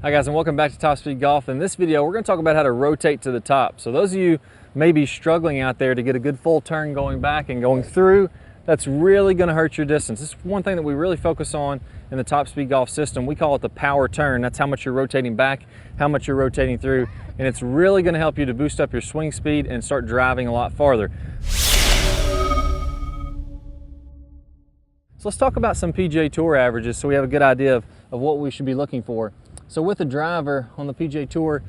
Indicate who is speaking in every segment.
Speaker 1: Hi guys, and welcome back to Top Speed Golf. In this video, we're going to talk about how to rotate to the top. So those of you may be struggling out there to get a good full turn going back and going through, that's really going to hurt your distance. This is one thing that we really focus on in the Top Speed Golf system. We call it the power turn. That's how much you're rotating back, how much you're rotating through, and it's really going to help you to boost up your swing speed and start driving a lot farther. So let's talk about some PGA Tour averages so we have a good idea of what we should be looking for. So with a driver on the PGA Tour,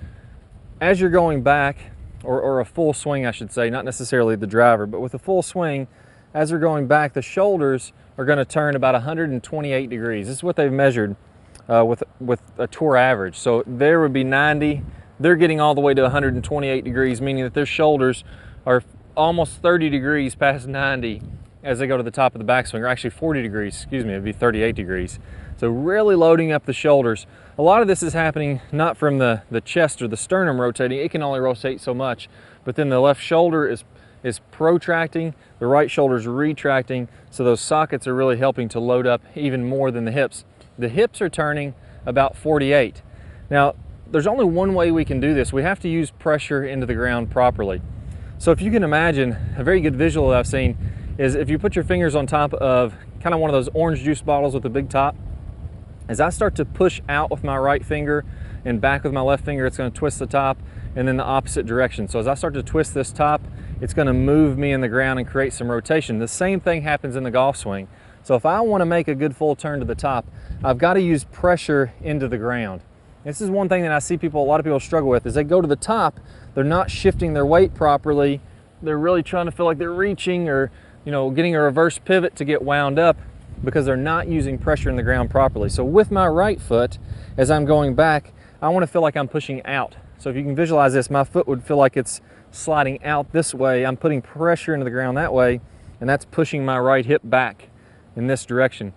Speaker 1: as you're going back, or a full swing I should say, not necessarily the driver, but with a full swing, as they're going back, the shoulders are going to turn about 128 degrees. This is what they've measured with a tour average. So there would be 90, they're getting all the way to 128 degrees, meaning that their shoulders are almost 30 degrees past 90 as they go to the top of the backswing, or actually 40 degrees, excuse me, it'd be 38 degrees. So really loading up the shoulders. A lot of this is happening not from the chest or the sternum rotating, it can only rotate so much, but then the left shoulder is protracting, the right shoulder is retracting, so those sockets are really helping to load up even more than the hips. The hips are turning about 48. Now, there's only one way we can do this. We have to use pressure into the ground properly. So if you can imagine, a very good visual that I've seen is if you put your fingers on top of kind of one of those orange juice bottles with a big top, as I start to push out with my right finger and back with my left finger, it's going to twist the top and then the opposite direction. So as I start to twist this top, it's going to move me in the ground and create some rotation. The same thing happens in the golf swing. So if I want to make a good full turn to the top, I've got to use pressure into the ground. This is one thing that I see a lot of people struggle with, is they go to the top, they're not shifting their weight properly. They're really trying to feel like they're reaching or, you know, getting a reverse pivot to get wound up because they're not using pressure in the ground properly. So with my right foot, as I'm going back, I want to feel like I'm pushing out. So if you can visualize this, my foot would feel like it's sliding out this way. I'm putting pressure into the ground that way, and that's pushing my right hip back in this direction.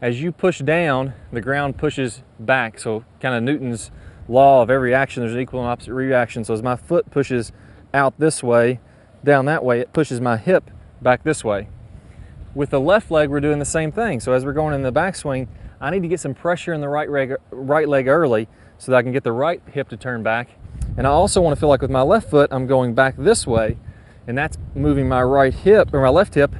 Speaker 1: As you push down, the ground pushes back. So kind of Newton's law of every action, there's an equal and opposite reaction. So as my foot pushes out this way, down that way, it pushes my hip back this way. With the left leg, we're doing the same thing. So as we're going in the backswing, I need to get some pressure in the right leg early so that I can get the right hip to turn back. And I also want to feel like with my left foot, I'm going back this way, and that's moving my right hip, or my left hip,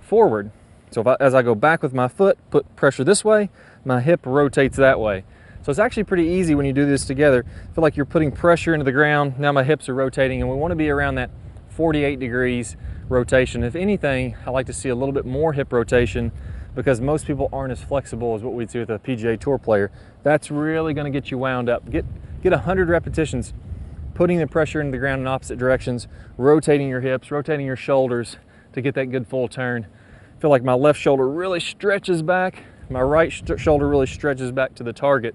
Speaker 1: forward. So as I go back with my foot, put pressure this way, my hip rotates that way. So it's actually pretty easy when you do this together. Feel like you're putting pressure into the ground. Now my hips are rotating, and we want to be around that 48 degrees rotation. If anything, I like to see a little bit more hip rotation because most people aren't as flexible as what we'd see with a PGA Tour player. That's really going to get you wound up. Get 100 repetitions putting the pressure into the ground in opposite directions, rotating your hips, rotating your shoulders to get that good full turn. Feel like my left shoulder really stretches back, my right shoulder really stretches back to the target,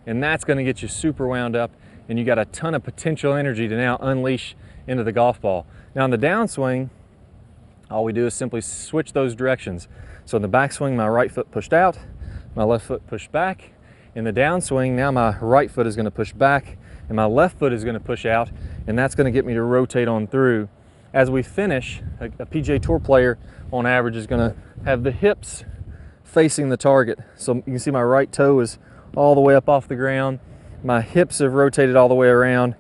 Speaker 1: and that's going to get you super wound up, and you got a ton of potential energy to now unleash into the golf ball. Now in the downswing, all we do is simply switch those directions. So in the backswing, my right foot pushed out, my left foot pushed back. In the downswing, now my right foot is going to push back and my left foot is going to push out, and that's going to get me to rotate on through. As we finish, a PGA Tour player on average is going to have the hips facing the target. So you can see my right toe is all the way up off the ground. My hips have rotated all the way around.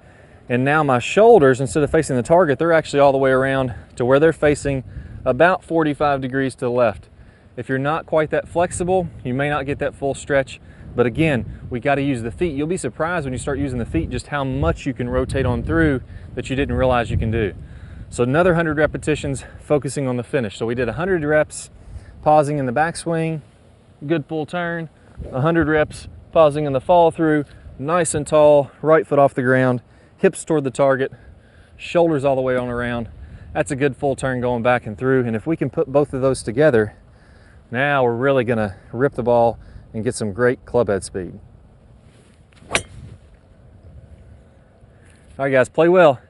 Speaker 1: And now my shoulders, instead of facing the target, they're actually all the way around to where they're facing about 45 degrees to the left. If you're not quite that flexible, you may not get that full stretch. But again, we got to use the feet. You'll be surprised when you start using the feet just how much you can rotate on through that you didn't realize you can do. So another 100 repetitions focusing on the finish. So we did 100 reps pausing in the backswing, good full turn, 100 reps pausing in the follow through, nice and tall, right foot off the ground, hips toward the target, shoulders all the way on around. That's a good full turn going back and through. And if we can put both of those together, now we're really going to rip the ball and get some great clubhead speed. All right guys, play well,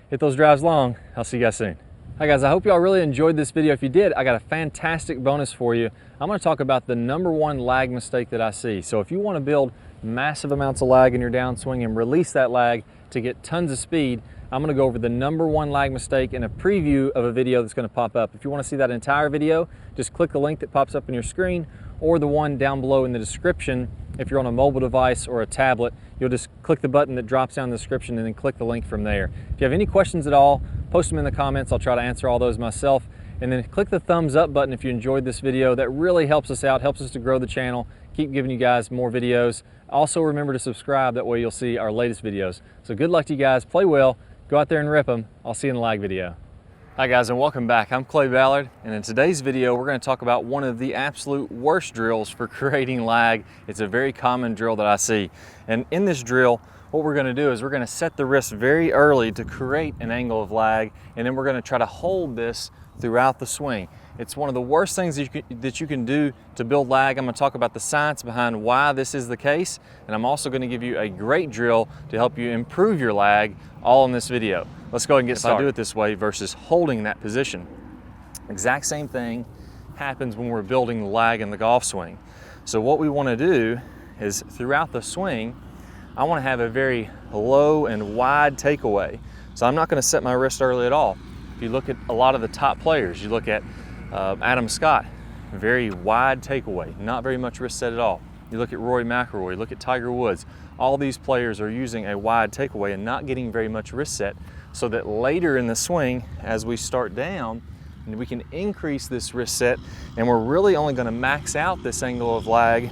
Speaker 1: hit those drives long. I'll see you guys soon. Hi guys, I hope y'all really enjoyed this video. If you did, I got a fantastic bonus for you. I'm going to talk about the #1 lag mistake that I see. So if you want to build massive amounts of lag in your downswing and release that lag to get tons of speed, I'm going to go over the #1 lag mistake in a preview of a video that's going to pop up. If you want to see that entire video, just click the link that pops up on your screen or the one down below in the description If you're on a mobile device or a tablet, you'll just click the button that drops down in the description and then click the link from there. If you have any questions at all, post them in the comments. I'll try to answer all those myself. And then click the thumbs up button if you enjoyed this video. That really helps us out, helps us to grow the channel, keep giving you guys more videos. Also remember to subscribe, that way you'll see our latest videos. So good luck to you guys, play well, go out there and rip them. I'll see you in the lag video. Hi guys, and welcome back. I'm Clay Ballard, and in today's video we're going to talk about one of the absolute worst drills for creating lag. It's a very common drill that I see. And in this drill, what we're going to do is we're going to set the wrist very early to create an angle of lag, and then we're going to try to hold this throughout the swing. It's one of the worst things that you can do to build lag. I'm going to talk about the science behind why this is the case, and I'm also going to give you a great drill to help you improve your lag, all in this video. Let's go ahead and get started. If I do it this way versus holding that position, exact same thing happens when we're building the lag in the golf swing. So what we want to do is throughout the swing, I want to have a very low and wide takeaway. So I'm not going to set my wrist early at all. If you look at a lot of the top players, you look at Adam Scott, very wide takeaway, not very much wrist set at all. You look at Rory McIlroy, you look at Tiger Woods. All these players are using a wide takeaway and not getting very much wrist set, so that later in the swing, as we start down, we can increase this wrist set, and we're really only going to max out this angle of lag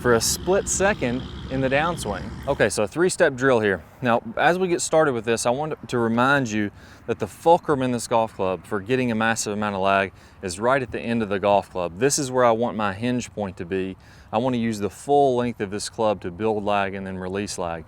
Speaker 1: for a split second in the downswing. Okay, so a three-step drill here. Now, as we get started with this, I want to remind you that the fulcrum in this golf club for getting a massive amount of lag is right at the end of the golf club. This is where I want my hinge point to be. I want to use the full length of this club to build lag and then release lag.